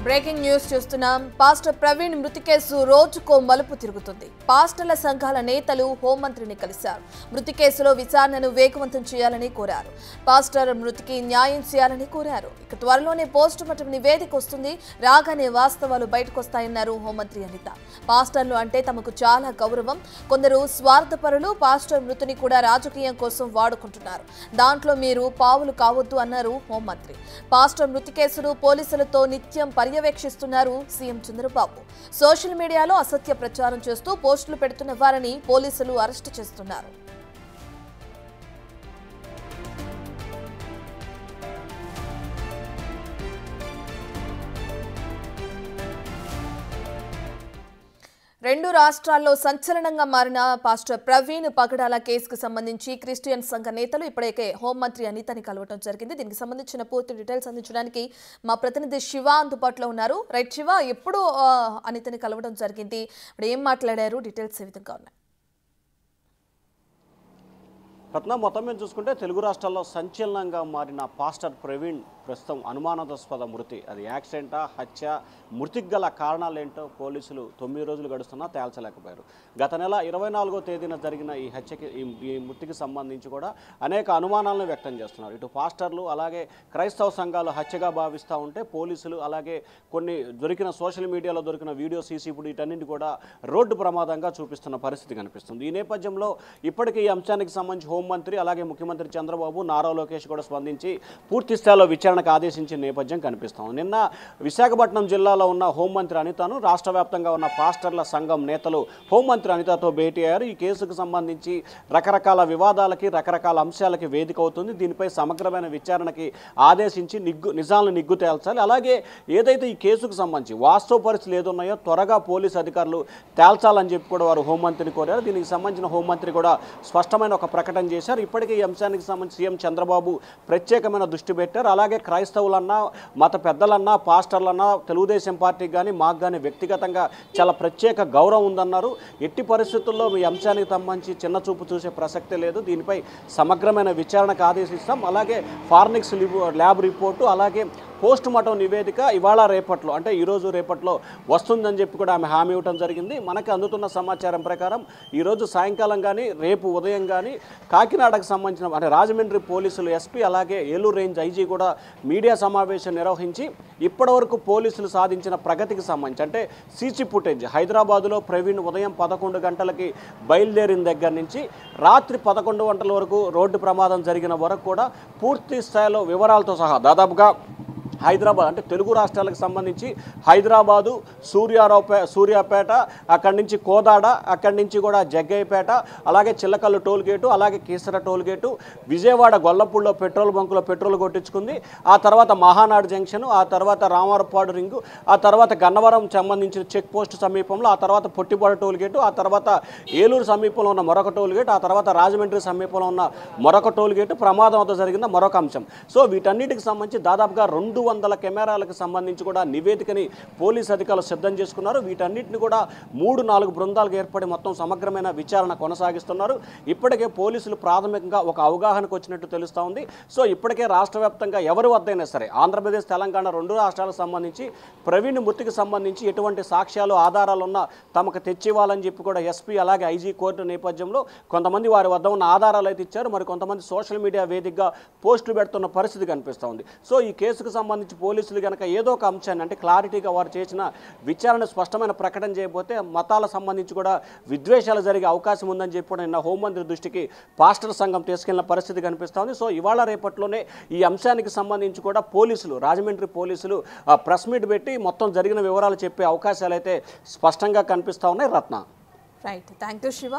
Breaking news చూస్తున్నాం. Pastor Praveen మృతి case రోజుకో మలుపు తిరుగుతుంది. పాస్టర్ల సంఘాల నేతలు హోంమంత్రిని కలిశారు. మృతి కేసులో విచారణను వేగవంతం చేయాలని కోరారు. పాస్టర్ మృతికి న్యాయం చేయాలని కోరారు. ఇక త్వరలోనే పోస్టుమార్టం నివేదిక వస్తుంది. రాగానే వాస్తవాలు బయటకొస్తాయన్నారు హోంమంత్రి అనిత. పాస్టర్లు అంటే తమకు చాలా గౌరవం. కొందరు స్వార్థపరులు పాస్టర్ మృతిని కూడా రాజకీయం కోసం వాడుకుంటున్నారు. దాంట్లో మీరు పావులు కావద్దు అన్నారు హోంమంత్రి. పాస్టర్ మృతి కేసును పోలీసులతో నిత్యం పర్యవేక్షిస్తున్నారు సీఎం చంద్రబాబు. సోషల్ మీడియాలో అసత్య ప్రచారం చేస్తూ పోస్టులు పెడుతున్న వారిని పోలీసులు అరెస్టు చేస్తున్నారు. రెండు రాష్ట్రాల్లో సంచలనంగా మారిన పాస్టర్ ప్రవీణ్ పగడాల కేసుకు సంబంధించి క్రిస్టియన్ సంఘ నేతలు ఇప్పటికే హోంమంత్రి అనితని కలవడం జరిగింది. దీనికి సంబంధించిన పూర్తి డీటెయిల్స్ అందించడానికి మా ప్రతినిధి శివ అందుబాటులో ఉన్నారు. రైట్ శివ, ఎప్పుడు అనితని కలవడం జరిగింది, ఇప్పుడు ఏం మాట్లాడారు, డీటెయిల్స్ ఏ విధంగా ఉన్నాయి? రత్న, మొత్తం మీద చూసుకుంటే తెలుగు రాష్ట్రాల్లో సంచలనంగా మారిన పాస్టర్ ప్రవీణ్ ప్రస్తుతం అనుమానాస్పద మృతి, అది యాక్సిడెంటా, హత్య, మృతికి గల కారణాలేంటో పోలీసులు 9 రోజులు గడుస్తున్నా తేల్చలేకపోయారు. గత నెల 24వ తేదీన జరిగిన ఈ హత్యకి ఈ మృతికి సంబంధించి కూడా అనేక అనుమానాలను వ్యక్తం చేస్తున్నారు. ఇటు పాస్టర్లు అలాగే క్రైస్తవ సంఘాలు హత్యగా భావిస్తూ ఉంటే పోలీసులు అలాగే కొన్ని దొరికిన సోషల్ మీడియాలో దొరికిన వీడియో సీసీ ఇప్పుడు వీటన్నింటి కూడా రోడ్డు ప్రమాదంగా చూపిస్తున్న పరిస్థితి కనిపిస్తుంది. ఈ నేపథ్యంలో ఇప్పటికీ ఈ అంశానికి సంబంధించి హోంమంత్రి అలాగే ముఖ్యమంత్రి చంద్రబాబు, నారా లోకేష్ కూడా స్పందించి పూర్తి స్థాయిలో విచారణకు ఆదేశించిన నేపథ్యం కనిపిస్తాం. నిన్న విశాఖపట్నం జిల్లాలో ఉన్న హోంమంత్రి అనితను రాష్ట్ర వ్యాప్తంగా ఉన్న పాస్టర్ల సంఘం నేతలు హోంమంత్రి అనితతో భేటీ అయ్యారు. ఈ కేసుకు సంబంధించి రకరకాల వివాదాలకి రకరకాల అంశాలకి వేదిక అవుతుంది. దీనిపై సమగ్రమైన విచారణకి ఆదేశించి నిజాలను నిగ్గు తేల్చాలి. అలాగే ఏదైతే ఈ కేసుకు సంబంధించి వాస్తవ పరిస్థితులు ఏదున్నాయో త్వరగా పోలీసు అధికారులు తేల్చాలని చెప్పి కూడా వారు హోంమంత్రిని కోరారు. దీనికి సంబంధించిన హోంమంత్రి కూడా స్పష్టమైన ఒక ప్రకటన చేశారు. ఇప్పటికే ఈ అంశానికి సంబంధించి సీఎం చంద్రబాబు ప్రత్యేకమైన దృష్టి పెట్టారు. అలాగే క్రైస్తవులన్నా, మత పెద్దలన్నా, పాస్టర్లన్నా తెలుగుదేశం పార్టీకి కానీ మాకు కానీ వ్యక్తిగతంగా చాలా ప్రత్యేక గౌరవం ఉందన్నారు. ఎట్టి పరిస్థితుల్లో ఈ అంశానికి సంబంధించి చిన్న చూపు చూసే ప్రసక్తే లేదు. దీనిపై సమగ్రమైన విచారణకు ఆదేశిస్తాం. అలాగే ఫారెన్సిక్ ల్యాబ్ రిపోర్టు అలాగే పోస్ట్ మార్టం నివేదిక ఇవాళ రేపట్లో, అంటే ఈరోజు రేపట్లో వస్తుందని చెప్పి కూడా ఆమె హామీ ఇవ్వడం జరిగింది. మనకు అందుతున్న సమాచారం ప్రకారం ఈరోజు సాయంకాలం కానీ రేపు ఉదయం కానీ కాకినాడకు సంబంధించిన అంటే రాజమండ్రి పోలీసులు ఎస్పీ అలాగే ఏలూరు రేంజ్ ఐజీ కూడా మీడియా సమావేశం నిర్వహించి ఇప్పటివరకు పోలీసులు సాధించిన ప్రగతికి సంబంధించి అంటే సీసీ ఫుటేజ్ హైదరాబాదులో ప్రవీణ్ ఉదయం 11 గంటలకి బయలుదేరిన దగ్గర నుంచి రాత్రి 11 గంటల వరకు రోడ్డు ప్రమాదం జరిగిన వరకు కూడా పూర్తి స్థాయిలో వివరాలతో సహా దాదాపుగా హైదరాబాద్ అంటే తెలుగు రాష్ట్రాలకు సంబంధించి హైదరాబాదు, సూర్యాపేట, అక్కడి నుంచి కోదాడ, అక్కడి నుంచి కూడా జగ్గయ్యపేట, అలాగే చిల్లకల్లు టోల్గేటు, అలాగే కీసర టోల్గేటు, విజయవాడ గొల్లపూడిలో పెట్రోల్ బంకులో పెట్రోల్ కొట్టించుకుంది. ఆ తర్వాత మహానాడు జంక్షన్, ఆ తర్వాత రామవరపాడు రింగు, ఆ తర్వాత గన్నవరం సంబంధించిన చెక్ పోస్ట్ సమీపంలో, ఆ తర్వాత పొట్టిపాడు టోల్గేటు, ఆ తర్వాత ఏలూరు సమీపంలో ఉన్న మరొక టోల్గేట్, ఆ తర్వాత రాజమండ్రి సమీపంలో ఉన్న మరొక టోల్గేటు ప్రమాదం వద్ద జరిగిన మరొక అంశం. సో వీటన్నిటికి సంబంధించి దాదాపుగా 200 కెమెరాలకు సంబంధించి కూడా నివేదికని పోలీసు అధికారులు సిద్ధం చేసుకున్నారు. వీటన్నిటిని కూడా 3-4 బృందాలకు ఏర్పడి మొత్తం సమగ్రమైన విచారణ కొనసాగిస్తున్నారు. ఇప్పటికే పోలీసులు ప్రాథమికంగా ఒక అవగాహనకు వచ్చినట్టు తెలుస్తూ ఉంది. సో ఇప్పటికే రాష్ట్ర వ్యాప్తంగా ఎవరి వద్దైనా సరే ఆంధ్రప్రదేశ్, తెలంగాణ 2 రాష్ట్రాలకు సంబంధించి ప్రవీణ్ మృతికి సంబంధించి ఎటువంటి సాక్ష్యాలు ఆధారాలు ఉన్నా తమకు తెచ్చివ్వాలని చెప్పి కూడా ఎస్పీ అలాగే ఐజీ కోర్టు నేపథ్యంలో కొంతమంది వారి వద్ద ఉన్న ఆధారాలు అయితే ఇచ్చారు. మరి కొంతమంది సోషల్ మీడియా వేదికగా పోస్టులు పెడుతున్న పరిస్థితి కనిపిస్తూ ఉంది. సో ఈ కేసుకు సంబంధించి పోలీసులు కనుక ఏదో ఒక అంశాన్ని అంటే క్లారిటీగా వారు చేసిన విచారణ స్పష్టమైన ప్రకటన చేయకపోతే మతాలకు సంబంధించి కూడా విద్వేషాలు జరిగే అవకాశం ఉందని చెప్పి నిన్న హోంమంత్రి దృష్టికి పాస్టర్ సంఘం తీసుకెళ్లిన పరిస్థితి కనిపిస్తోంది. సో ఇవాళ రేపట్లోనే ఈ అంశానికి సంబంధించి కూడా పోలీసులు, రాజమండ్రి పోలీసులు ప్రెస్ మీట్ పెట్టి మొత్తం జరిగిన వివరాలు చెప్పే అవకాశాలు అయితే స్పష్టంగా కనిపిస్తూ ఉన్నాయి. రత్న, రైట్, థ్యాంక్ యూ శివ.